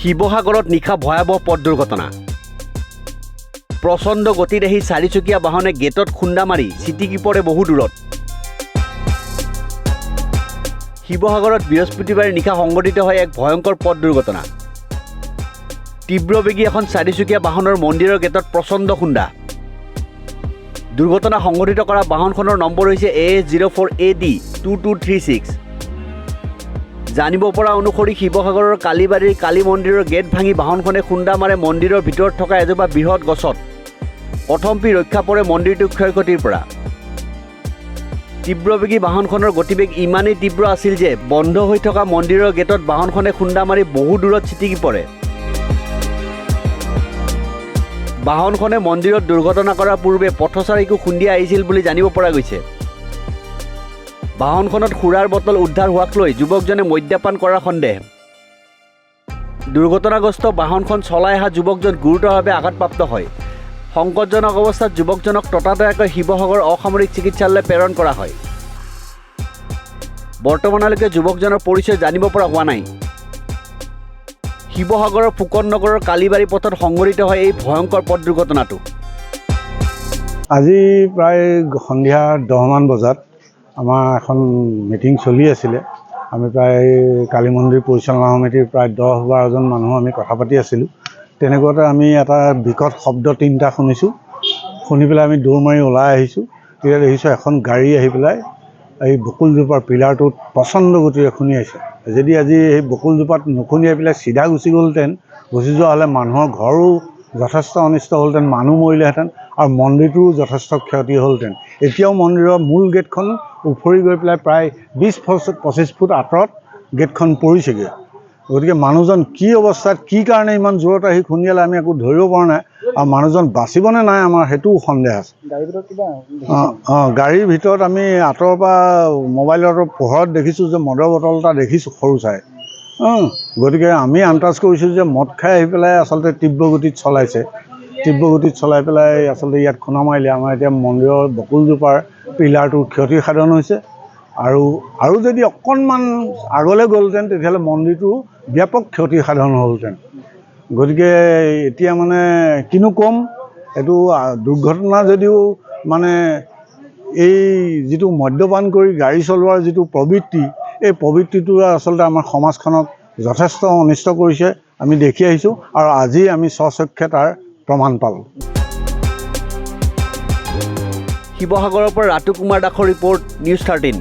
শিৱসাগৰত নিশা ভয়াৱহ পথ দুৰ্ঘটনা। প্ৰচণ্ড গতিত আহি চাৰিচকীয়া বাহনে গেটত খুন্দা মাৰি ছিটিকি পৰে বহু দূৰত। শিৱসাগৰত বৃহস্পতিবাৰে নিশা সংঘটিত হয় এক ভয়ংকৰ পথ দুৰ্ঘটনা। তীব্ৰবেগী এখন চাৰিচকীয়া বাহনৰ মন্দিৰৰ গেটত প্ৰচণ্ড খুন্দা। দুৰ্ঘটনা সংঘটিত কৰা বাহনখনৰ নম্বৰ হৈছে AS04AD 2236। জানিব পৰা অনুসৰি শিৱসাগৰৰ কালীবাৰীৰ কালী মন্দিৰৰ গেট ভাঙি বাহনখনে খুন্দা মাৰে মন্দিৰৰ ভিতৰত থকা এজোপা বৃহৎ গছত। প্ৰথমপি ৰক্ষা পৰে মন্দিৰটোৰ ক্ষয়ক্ষতিৰ পৰা। তীব্ৰবেগী বাহনখনৰ গতিবেগ ইমানেই তীব্ৰ আছিল যে বন্ধ হৈ থকা মন্দিৰৰ গেটত বাহনখনে খুন্দা মাৰি বহু দূৰত ছিটিকি পৰে। বাহনখনে মন্দিৰত দুৰ্ঘটনা কৰাৰ পূৰ্বে পথচাৰীকো খুন্দিয়াই আহিছিল বুলি জানিব পৰা গৈছে। বাহনখনত সুৰাৰ বটল উদ্ধাৰ হোৱাক লৈ যুৱকজনে মদ্যপান কৰাৰ সন্দেহ। দুৰ্ঘটনাগ্ৰস্ত বাহনখন চলাই অহা যুৱকজন গুৰুতৰভাৱে আঘাতপ্ৰাপ্ত হয়। সংকটজনক অৱস্থাত যুৱকজনক ততাতৈয়াকৈ শিৱসাগৰ অসামৰিক চিকিৎসালয়লৈ প্ৰেৰণ কৰা হয়। বৰ্তমানলৈকে যুৱকজনৰ পৰিচয় জানিব পৰা হোৱা নাই। শিৱসাগৰৰ ফুকন নগৰৰ কালীবাৰী পথত সংঘটিত হয় এই ভয়ংকৰ পথ দুৰ্ঘটনাটো। আজি প্ৰায় সন্ধিয়া 10মান বজাত আমাৰ এখন মিটিং চলি আছিলে। আমি প্ৰায় কালী মন্দিৰ পৰিচালনা সমিতিৰ প্ৰায় 10-12জন মানুহ আমি কথা পাতি আছিলোঁ। তেনেকুৱাতে আমি এটা বিকট শব্দ 3টা শুনিছোঁ। শুনি পেলাই আমি দৌৰ মাৰি ওলাই আহিছোঁ। তেতিয়া দেখিছোঁ এখন গাড়ী আহি পেলাই এই বকুলজোপাৰ পিলাৰটোত প্ৰচণ্ড গতিৰে খুন্দিয়াইছে। যদি আজি সেই বকুলজোপাত নুখুন্দিয়াই পেলাই চিধা গুচি গ'লহেঁতেন, গুচি যোৱা হ'লে মানুহৰ ঘৰো যথেষ্ট অনিষ্ট হ'লহেঁতেন, মানুহ মৰিলেহেঁতেন আৰু মন্দিৰটোও যথেষ্ট ক্ষতি হ'লহেঁতেন। এতিয়াও মন্দিৰৰ মূল গেটখন উফৰি গৈ পেলাই প্ৰায় 20-25 ফুট আঁতৰত গেটখন পৰিছেগৈ। গতিকে মানুহজন কি অৱস্থাত, কি কাৰণে ইমান জোৰত আহি খুন্দিয়ালে আমি একো ধৰিব পৰা নাই। আৰু মানুহজন বাচিবনে নাই আমাৰ সেইটোও সন্দেহ আছে। গাড়ীৰ ভিতৰত আমি আঁতৰৰ পৰা মোবাইলৰ পোহৰত দেখিছোঁ যে মদৰ বটল এটা দেখিছোঁ সৰু চাই। গতিকে আমি আন্দাজ কৰিছোঁ যে মদ খাই আহি পেলাই আচলতে তীব্ৰ গতিত চলাইছে। তীব্ৰ গতিত চলাই পেলাই আচলতে ইয়াত খুন্দা মাৰিলে। আমাৰ এতিয়া মন্দিৰৰ বকুলজোপাৰ পিলাৰটোৰ ক্ষতিসাধন হৈছে। আৰু যদি অকণমান আগলৈ গ'লহেঁতেন তেতিয়াহ'লে মন্দিৰটো ব্যাপক ক্ষতিসাধন হ'লহেঁতেন। গতিকে এতিয়া মানে কিনো ক'ম, এইটো দুৰ্ঘটনা যদিও মানে এই যিটো মদ্যপান কৰি গাড়ী চলোৱাৰ যিটো প্ৰবৃত্তি, এই প্ৰবৃত্তিটো আচলতে আমাৰ সমাজখনক যথেষ্ট অনিষ্ট কৰিছে আমি দেখি আহিছোঁ। আৰু আজি আমি স্বচক্ষে তাৰ প্ৰমাণ পালোঁ। শিৱসাগৰৰ পৰা ৰাতু কুমাৰ দাসৰ ৰিপৰ্ট, নিউজ 13।